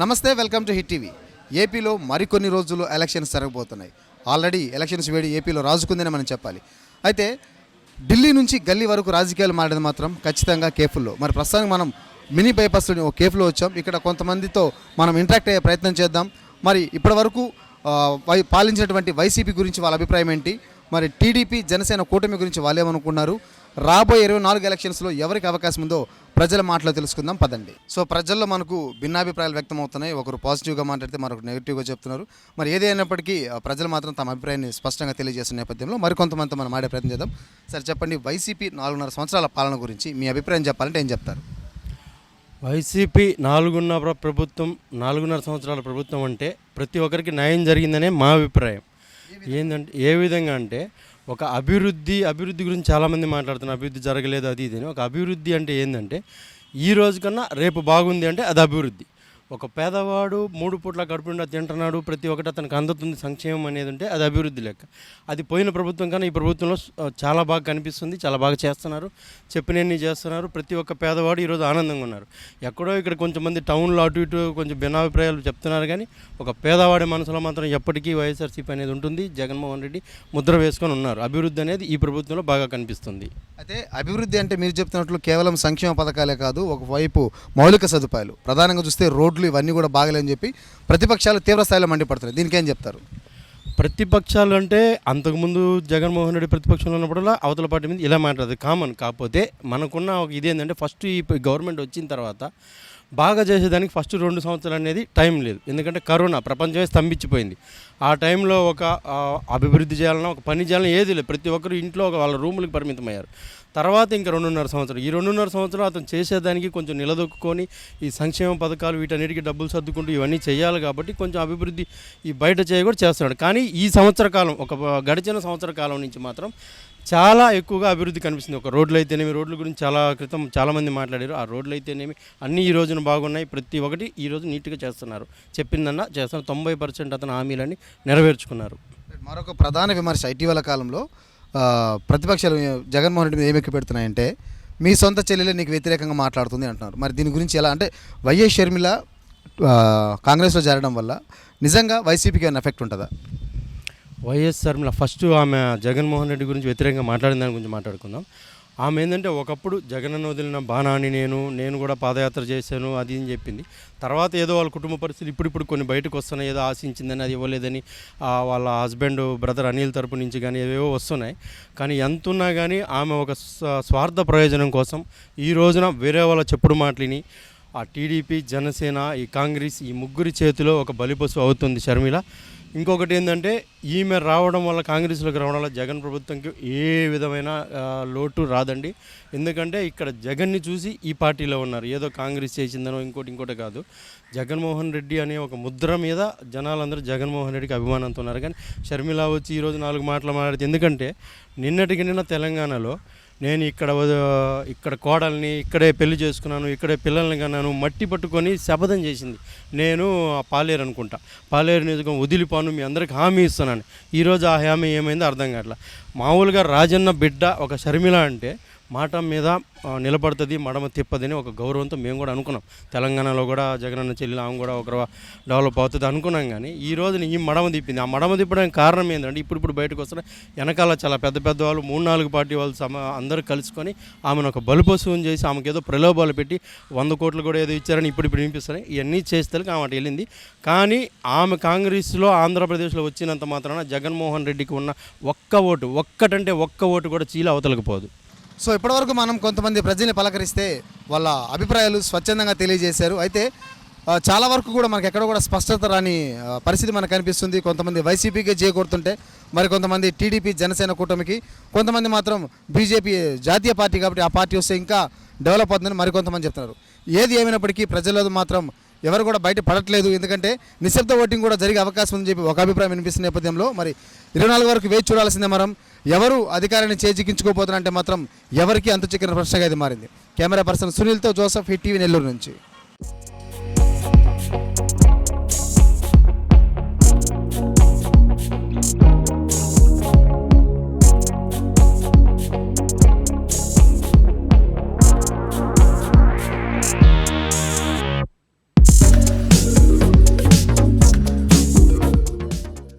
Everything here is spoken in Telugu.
నమస్తే, వెల్కమ్ టు హిట్ టీవీ. ఏపీలో మరికొన్ని రోజుల్లో ఎలక్షన్స్ జరగబోతున్నాయి. ఆల్రెడీ ఎలక్షన్స్ వేడి ఏపీలో రాజుకుందని మనం చెప్పాలి. అయితే ఢిల్లీ నుంచి గల్లీ వరకు రాజకీయాలు మారేది మాత్రం ఖచ్చితంగా కేఫ్లో. మరి ప్రస్తుతానికి మనం మినీ బైపాస్లో ఓ కేఫ్లో వచ్చాం. ఇక్కడ కొంతమందితో మనం ఇంటరాక్ట్ అయ్యే ప్రయత్నం చేద్దాం. మరి ఇప్పటి వరకు పాలించినటువంటి వైసీపీ గురించి వాళ్ళ అభిప్రాయం ఏంటి, మరి టీడీపీ జనసేన కూటమి గురించి వాళ్ళు ఏమనుకున్నారు, రాబోయే 24 ఎలక్షన్స్లో ఎవరికి అవకాశం ఉందో ప్రజల మాటలో తెలుసుకుందాం పదండి. సో ప్రజల్లో మనకు భిన్నాభిప్రాయాలు వ్యక్తం అవుతున్నాయి. ఒకరు పాజిటివ్గా మాట్లాడితే మరొకరు నెగిటివ్గా చెప్తున్నారు. మరి ఏది అయినప్పటికీ ప్రజలు మాత్రం తమ అభిప్రాయాన్ని స్పష్టంగా తెలియజేస్తున్న నేపథ్యంలో మరికొంతమంది మనం ఆడే ప్రయత్నం చేద్దాం. సరే చెప్పండి, వైసీపీ 4.5 సంవత్సరాల పాలన గురించి మీ అభిప్రాయం చెప్పాలంటే ఏం చెప్తారు? వైసీపీ 4.5 సంవత్సరాల ప్రభుత్వం అంటే ప్రతి ఒక్కరికి న్యాయం జరిగిందనే మా అభిప్రాయం. ఏంటంటే ఏ విధంగా అంటే ఒక అభివృద్ధి గురించి చాలామంది మాట్లాడుతున్నారు. అభివృద్ధి జరగలేదు అది ఇది అని. ఒక అభివృద్ధి అంటే ఏంటంటే ఈ రోజు కన్నా రేపు బాగుంది అంటే అది అభివృద్ధి. ఒక పేదవాడు 3 పూట్ల కడుపుండా తింటున్నాడు, ప్రతి ఒక్కటి అతనికి అందుతుంది సంక్షేమం అనేది ఉంటే అది అభివృద్ధి లెక్క. అది పోయిన ప్రభుత్వం కన్నా ఈ ప్రభుత్వంలో చాలా బాగా కనిపిస్తుంది, చాలా బాగా చేస్తున్నారు, చెప్పినన్ని చేస్తున్నారు. ప్రతి ఒక్క పేదవాడు ఈరోజు ఆనందంగా ఉన్నారు. ఎక్కడో ఇక్కడ కొంచెం మంది టౌన్లో అటు ఇటు కొంచెం భిన్నాభిప్రాయాలు చెప్తున్నారు, కానీ ఒక పేదవాడి మనసులో మాత్రం ఎప్పటికీ వైఎస్ఆర్సీపీ అనేది ఉంటుంది. జగన్మోహన్ రెడ్డి ముద్ర వేసుకొని ఉన్నారు. అభివృద్ధి అనేది ఈ ప్రభుత్వంలో బాగా కనిపిస్తుంది. అయితే అభివృద్ధి అంటే మీరు చెప్తున్నట్లు కేవలం సంక్షేమ పథకాలే కాదు, ఒకవైపు మౌలిక సదుపాయాలు ప్రధానంగా చూస్తే రోడ్లు ఇవన్నీ కూడా బాగలేని చెప్పి ప్రతిపక్షాలు తీవ్ర స్థాయిలో మండిపడుతున్నాయి. దీనికి ఏం చెప్తారు? ప్రతిపక్షాలు అంటే అంతకుముందు జగన్మోహన్ రెడ్డి ప్రతిపక్షంలో ఉన్నప్పుడల్లా అవతల పార్టీ మీద ఇలా మాట్లాడదు కామన్. కాకపోతే మనకున్న ఒక ఇదేంటంటే ఫస్ట్ ఈ గవర్నమెంట్ వచ్చిన తర్వాత బాగా చేసేదానికి ఫస్ట్ 2 సంవత్సరాలు అనేది టైం లేదు. ఎందుకంటే కరోనా ప్రపంచమే స్తంభించిపోయింది. ఆ టైంలో ఒక అభివృద్ధి చేయాలన్నా ఒక పని చేయాలన్నా ఏది లేదు. ప్రతి ఒక్కరు ఇంట్లో వాళ్ళ రూములకు పరిమితమయ్యారు. తర్వాత ఇంకా 2.5 సంవత్సరాలు, ఈ 2.5 సంవత్సరాలు అతను చేసేదానికి కొంచెం నిలదొక్కుని ఈ సంక్షేమ పథకాలు వీటన్నిటికీ డబ్బులు సర్దుకుంటూ ఇవన్నీ చేయాలి. కాబట్టి కొంచెం అభివృద్ధి ఈ బయట కూడా చేస్తున్నాడు. కానీ ఈ సంవత్సర కాలం, ఒక గడిచిన సంవత్సర కాలం నుంచి మాత్రం చాలా ఎక్కువగా అభివృద్ధి కనిపిస్తుంది. ఒక రోడ్లు అయితేనేమి, రోడ్ల గురించి క్రితం చాలామంది మాట్లాడారు. ఆ రోడ్లు అయితేనేమి అన్నీ ఈ రోజున బాగున్నాయి. ప్రతి ఒక్కటి ఈరోజు నీట్గా చేస్తున్నారు. చెప్పిందన్నా చేస్తున్నారు. 90% అతను హామీలన్నీ నెరవేర్చుకున్నారు. మరొక ప్రధాన విమర్శ ఇటీవల కాలంలో ప్రతిపక్షాలు జగన్మోహన్ రెడ్డి మీద ఏమెక్కి పెడుతున్నాయంటే మీ సొంత చెల్లెలే నీకు వ్యతిరేకంగా మాట్లాడుతుంది అంటున్నారు. మరి దీని గురించి ఎలా అంటే వైఎస్ షర్మిల కాంగ్రెస్లో చేరడం వల్ల నిజంగా వైసీపీకి ఏమైనా ఎఫెక్ట్ ఉంటుందా? వైఎస్ షర్మిల ఫస్ట్ ఆమె జగన్మోహన్ రెడ్డి గురించి వ్యతిరేకంగా మాట్లాడిన దాని గురించి మాట్లాడుకుందాం. ఆమె ఏంటంటే ఒకప్పుడు జగనన్న వదిలిన బాణాన్ని నేను కూడా పాదయాత్ర చేశాను అది అని చెప్పింది. తర్వాత ఏదో వాళ్ళ కుటుంబ పరిస్థితులు ఇప్పుడు కొన్ని బయటకు వస్తున్నాయి. ఏదో ఆశించిందని అది ఇవ్వలేదని వాళ్ళ హస్బెండ్ బ్రదర్ అనిల్ తరపు నుంచి కానీ ఏవేవో వస్తున్నాయి. కానీ ఎంత ఉన్నా కానీ ఆమె ఒక స్వార్థ ప్రయోజనం కోసం ఈ రోజున వేరే వాళ్ళ చెప్పుడు మాటలిని ఆ టీడీపీ, జనసేన, ఈ కాంగ్రెస్ ఈ ముగ్గురి చేతిలో ఒక బలిపశువు అవుతుంది షర్మిల. ఇంకొకటి ఏంటంటే ఈమె రావడం వల్ల, కాంగ్రెస్లోకి రావడం వల్ల జగన్ ప్రభుత్వంకి ఏ విధమైన లోటు రాదండి. ఎందుకంటే ఇక్కడ జగన్ని చూసి ఈ పార్టీలో ఉన్నారు. ఏదో కాంగ్రెస్ చేసిందనో ఇంకోటి కాదు. జగన్మోహన్ రెడ్డి అనే ఒక ముద్ర మీద జనాలందరూ జగన్మోహన్ రెడ్డికి అభిమానంతో ఉన్నారు. కానీ షర్మిల వచ్చి ఈరోజు 4 మాటలు మాట్లాడితే, ఎందుకంటే నిన్న తెలంగాణలో నేను ఇక్కడ కోడల్ని ఇక్కడే పెళ్లి చేసుకున్నాను, ఇక్కడే పిల్లల్ని కన్నాను, మట్టి పట్టుకొని శపథం చేసింది. నేను పాలేరు అనుకుంటా, పాలేరు నియోజకవర్గం వదిలిపోను, మీ అందరికి హామీ ఇస్తున్నాను. ఈరోజు ఆ హామీ ఏమైందో అర్థం కావట్లా. మామూలుగా రాజన్న బిడ్డ ఒక షర్మిల అంటే మాట మీద నిలబడుతుంది, మడమ తిప్పదని ఒక గౌరవంతో మేము కూడా అనుకున్నాం. తెలంగాణలో కూడా జగనన్న చెల్లెలు ఆమె కూడా ఒక డెవలప్ అవుతుంది అనుకున్నాం. కానీ ఈ రోజున ఈ మడమ తిప్పింది. ఆ మడమ తిప్పడానికి కారణం ఏంటంటే ఇప్పుడు బయటకు వస్తున్న వెనకాల చాలా పెద్ద వాళ్ళు 3-4 పార్టీ వాళ్ళు అందరూ కలుసుకొని ఆమెను ఒక బలుపశువుని చేసి ఆమెకు ఏదో ప్రలోభాలు పెట్టి 100 కోట్లు కూడా ఏదో ఇచ్చారని ఇప్పుడు వినిపిస్తున్నాయి. ఇవన్నీ చేస్తే ఆమె అటు వెళ్ళింది. కానీ ఆమె కాంగ్రెస్లో ఆంధ్రప్రదేశ్లో వచ్చినంత మాత్రాన జగన్మోహన్ రెడ్డికి ఉన్న ఒక్క ఓటు కూడా చీల అవతలకపోదు. సో ఇప్పటివరకు మనం కొంతమంది ప్రజల్ని పలకరిస్తే వాళ్ళ అభిప్రాయాలు స్వచ్ఛందంగా తెలియజేశారు. అయితే చాలా వరకు కూడా మనకు ఎక్కడ కూడా స్పష్టత రాని పరిస్థితి మనకు కనిపిస్తుంది. కొంతమంది వైసీపీకే చేకూరుతుంటే మరి కొంతమంది టీడీపీ, జనసేన కూటమికి, కొంతమంది మాత్రం బీజేపీ జాతీయ పార్టీ కాబట్టి ఆ పార్టీ వస్తే ఇంకా డెవలప్ అవుతుందని మరికొంతమంది చెప్తున్నారు. ఏది ఏమైనప్పటికీ ప్రజలు మాత్రం ఎవరు కూడా బయట పడట్లేదు. ఎందుకంటే నిశ్శబ్ద ఓటింగ్ కూడా జరిగే అవకాశం ఉందని చెప్పి ఒక అభిప్రాయం వినిపిస్తున్న నేపథ్యంలో మరి 24 వరకు వేచి చూడాల్సిందే. మనం ఎవరు అధికారాన్ని చేజిక్కించుకోబోతున్నారంటే మాత్రం ఎవరికి అంతు చిక్కిన ప్రశ్నగా ఇది మారింది. కెమెరా పర్సన్ సునీల్తో జోసఫ్, హిట్ టీవీ, నెల్లూరు నుంచి.